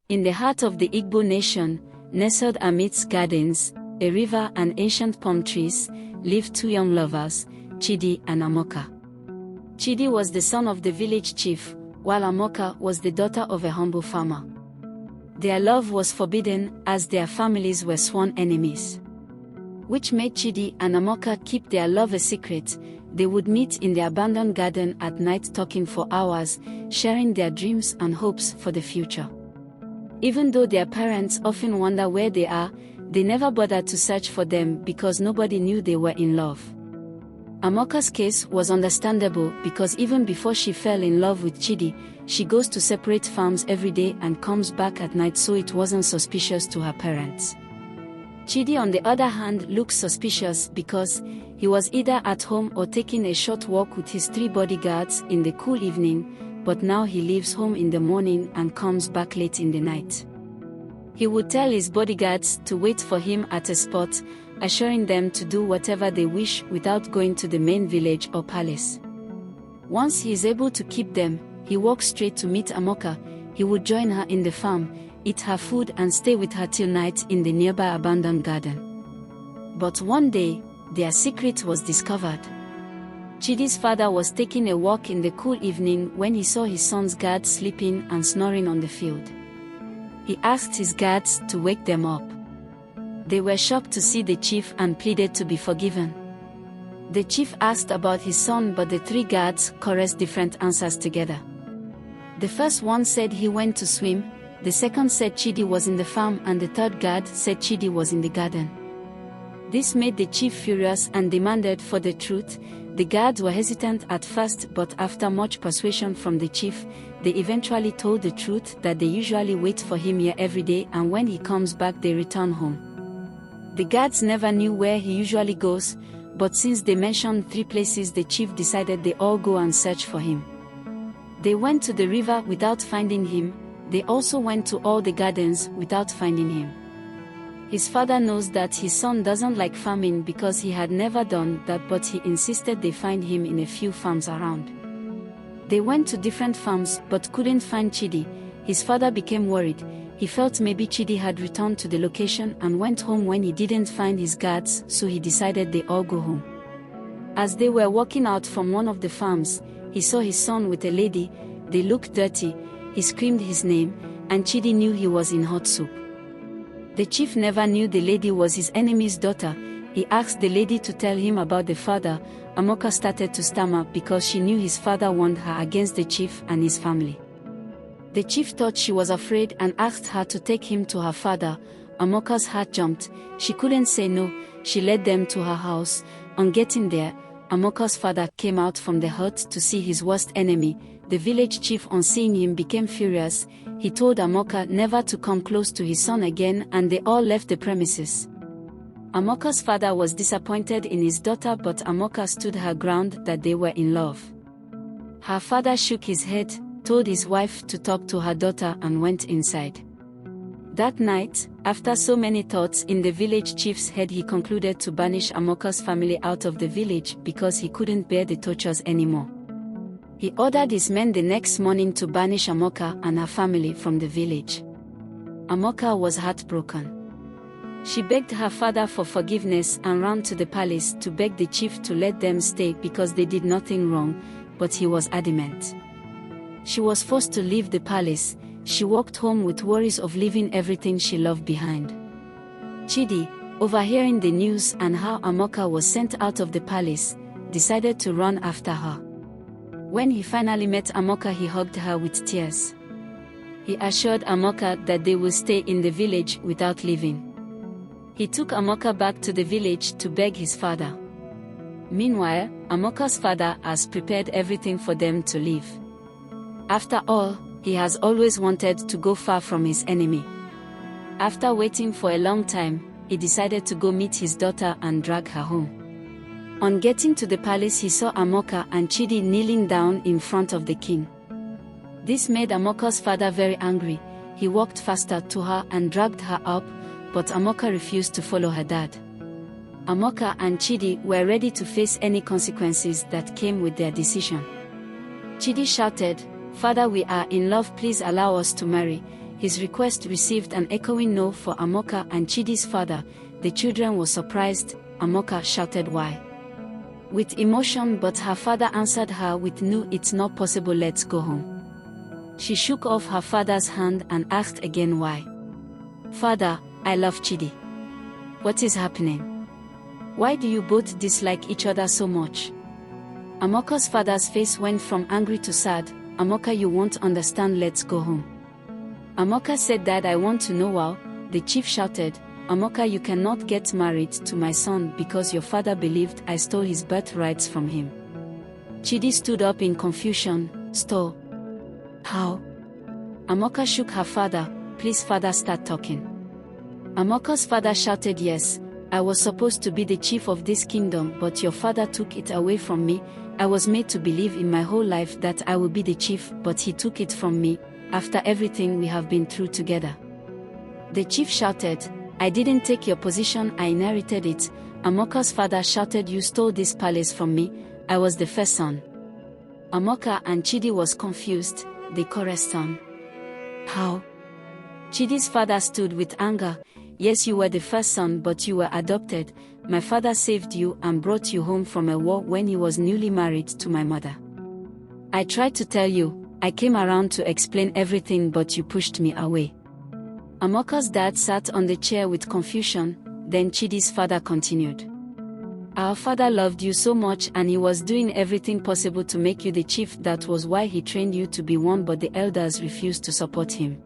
In the heart of the Igbo nation, nestled amidst gardens, a river and ancient palm trees, lived two young lovers, Chidi and Amaka. Chidi was the son of the village chief, while Amaka was the daughter of a humble farmer. Their love was forbidden, as their families were sworn enemies, which made Chidi and Amaka keep their love a secret. They would meet in the abandoned garden at night, talking for hours, sharing their dreams and hopes for the future. Even though their parents often wonder where they are, they never bothered to search for them because nobody knew they were in love. Amaka's case was understandable because even before she fell in love with Chidi, she goes to separate farms every day and comes back at night, so it wasn't suspicious to her parents. Chidi, on the other hand, looks suspicious because he was either at home or taking a short walk with his 3 bodyguards in the cool evening, but now he leaves home in the morning and comes back late in the night. He would tell his bodyguards to wait for him at a spot, assuring them to do whatever they wish without going to the main village or palace. Once he is able to keep them, he walks straight to meet Amaka. He would join her in the farm, eat her food and stay with her till night in the nearby abandoned garden. But one day, their secret was discovered. Chidi's father was taking a walk in the cool evening when he saw his son's guards sleeping and snoring on the field. He asked his guards to wake them up. They were shocked to see the chief and pleaded to be forgiven. The chief asked about his son, but the 3 guards chorused different answers together. The first one said he went to swim, the second said Chidi was in the farm, and the third guard said Chidi was in the garden. This made the chief furious and demanded for the truth. The guards were hesitant at first, but after much persuasion from the chief, they eventually told the truth, that they usually wait for him here every day, and when he comes back they return home. The guards never knew where he usually goes, but since they mentioned 3 places, the chief decided they all go and search for him. They went to the river without finding him. They also went to all the gardens without finding him. His father knows that his son doesn't like farming because he had never done that, but he insisted they find him in a few farms around. They went to different farms but couldn't find Chidi. His father became worried. He felt maybe Chidi had returned to the location and went home when he didn't find his guards, so he decided they all go home. As they were walking out from one of the farms, he saw his son with a lady. They looked dirty. He screamed his name, and Chidi knew he was in hot soup. The chief never knew the lady was his enemy's daughter. He asked the lady to tell him about the father. Amaka started to stammer because she knew his father warned her against the chief and his family. The chief thought she was afraid and asked her to take him to her father. Amaka's heart jumped. She couldn't say no. She led them to her house. On getting there, Amaka's father came out from the hut to see his worst enemy. The village chief, on seeing him, became furious. He told Amaka never to come close to his son again, and they all left the premises. Amaka's father was disappointed in his daughter, but Amaka stood her ground that they were in love. Her father shook his head, told his wife to talk to her daughter, and went inside. That night, after so many thoughts in the village chief's head, he concluded to banish Amaka's family out of the village because he couldn't bear the tortures anymore. He ordered his men the next morning to banish Amaka and her family from the village. Amaka was heartbroken. She begged her father for forgiveness and ran to the palace to beg the chief to let them stay because they did nothing wrong, but he was adamant. She was forced to leave the palace. She walked home with worries of leaving everything she loved behind. Chidi, overhearing the news and how Amaka was sent out of the palace, decided to run after her. When he finally met Amaka, he hugged her with tears. He assured Amaka that they will stay in the village without leaving. He took Amaka back to the village to beg his father. Meanwhile, Amaka's father has prepared everything for them to leave. After all, he has always wanted to go far from his enemy. After waiting for a long time, he decided to go meet his daughter and drag her home. On getting to the palace, he saw Amaka and Chidi kneeling down in front of the king. This made Amaka's father very angry. He walked faster to her and dragged her up, but Amaka refused to follow her dad. Amaka and Chidi were ready to face any consequences that came with their decision. Chidi shouted, "Father, we are in love, please allow us to marry." His request received an echoing no for Amaka and Chidi's father. The children were surprised. Amaka shouted why? With emotion, but her father answered her with no, it's not possible, let's go home. She shook off her father's hand and asked again why. Father, I love Chidi. What is happening? Why do you both dislike each other so much? Amaka's father's face went from angry to sad. Amaka, you won't understand, let's go home. Amaka said, Dad, I want to know. Wow, the chief shouted. Amaka, you cannot get married to my son because your father believed I stole his birthrights from him. Chidi stood up in confusion. Stole? How? Amaka shook her father. Please, father, start talking. Amaka's father shouted, yes, I was supposed to be the chief of this kingdom, but your father took it away from me. I was made to believe in my whole life that I would be the chief, but he took it from me, after everything we have been through together. The chief shouted, I didn't take your position, I inherited it. Amaka's father shouted, you stole this palace from me, I was the first son. Amaka and Chidi was confused. They chorused on. How? Chidi's father stood with anger. Yes, you were the first son, but you were adopted. My father saved you and brought you home from a war when he was newly married to my mother. I tried to tell you, I came around to explain everything, but you pushed me away. Amaka's dad sat on the chair with confusion. Then Chidi's father continued. Our father loved you so much and he was doing everything possible to make you the chief. That was why he trained you to be one, but the elders refused to support him.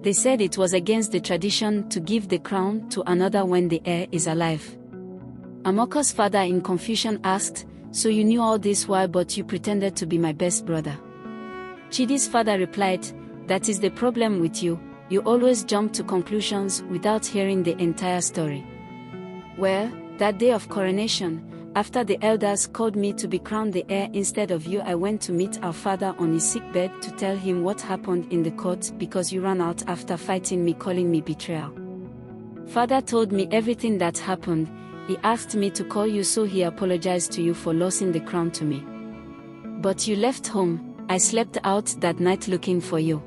They said it was against the tradition to give the crown to another when the heir is alive. Amaka's father in confusion asked, so you knew all this while but you pretended to be my best brother? Chidi's father replied, that is the problem with you, you always jump to conclusions without hearing the entire story. Well, that day of coronation, after the elders called me to be crowned the heir instead of you, I went to meet our father on his sickbed to tell him what happened in the court because you ran out after fighting me, calling me betrayal. Father told me everything that happened. He asked me to call you, so he apologized to you for losing the crown to me. But you left home. I slept out that night looking for you.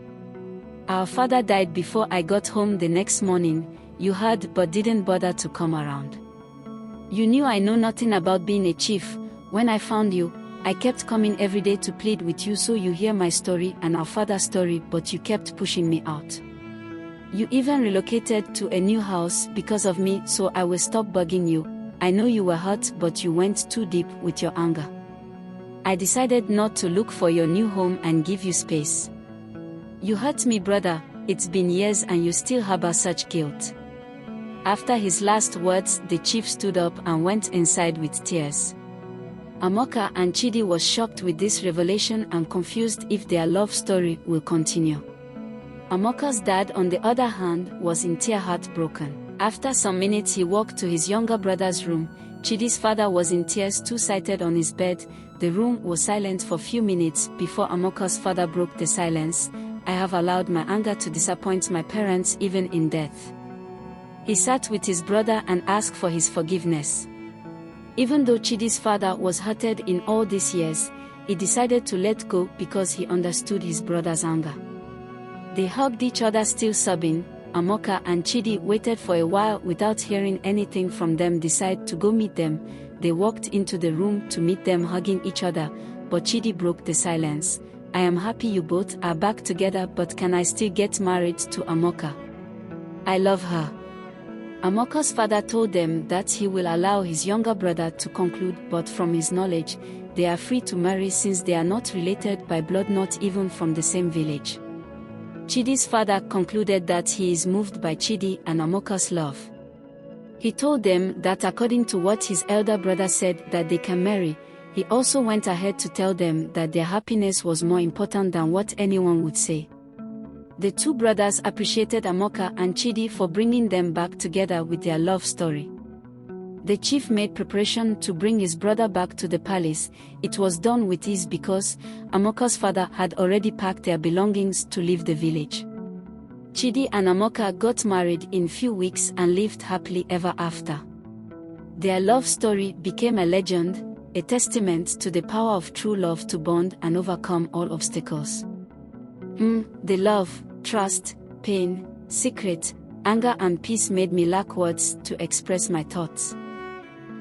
Our father died before I got home the next morning. You heard but didn't bother to come around. You knew I know nothing about being a chief. When I found you, I kept coming every day to plead with you so you hear my story and our father's story, but you kept pushing me out. You even relocated to a new house because of me, so I will stop bugging you. I know you were hurt, but you went too deep with your anger. I decided not to look for your new home and give you space. You hurt me, brother. It's been years and you still harbor such guilt. After his last words, the chief stood up and went inside with tears. Amaka and Chidi was shocked with this revelation and confused if their love story will continue. Amaka's dad, on the other hand, was in tears, heartbroken. After some minutes he walked to his younger brother's room. Chidi's father was in tears too, seated on his bed. The room was silent for a few minutes before Amaka's father broke the silence. I have allowed my anger to disappoint my parents even in death. He sat with his brother and asked for his forgiveness. Even though Chidi's father was hurted in all these years, he decided to let go because he understood his brother's anger. They hugged each other, still sobbing. Amaka and Chidi waited for a while without hearing anything from them. Decided to go meet them. They walked into the room to meet them hugging each other, but Chidi broke the silence. I am happy you both are back together, but can I still get married to Amaka? I love her. Amaka's father told them that he will allow his younger brother to conclude, but from his knowledge, they are free to marry since they are not related by blood, not even from the same village. Chidi's father concluded that he is moved by Chidi and Amaka's love. He told them that according to what his elder brother said, that they can marry. He also went ahead to tell them that their happiness was more important than what anyone would say. The two brothers appreciated Amaka and Chidi for bringing them back together with their love story. The chief made preparation to bring his brother back to the palace. It was done with ease because Amaka's father had already packed their belongings to leave the village. Chidi and Amaka got married in few weeks and lived happily ever after. Their love story became a legend, a testament to the power of true love to bond and overcome all obstacles. The love, trust, pain, secret, anger and peace made me lack words to express my thoughts.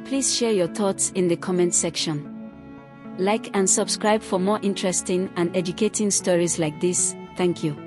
Please share your thoughts in the comment section. Like and subscribe for more interesting and educating stories like this. Thank you.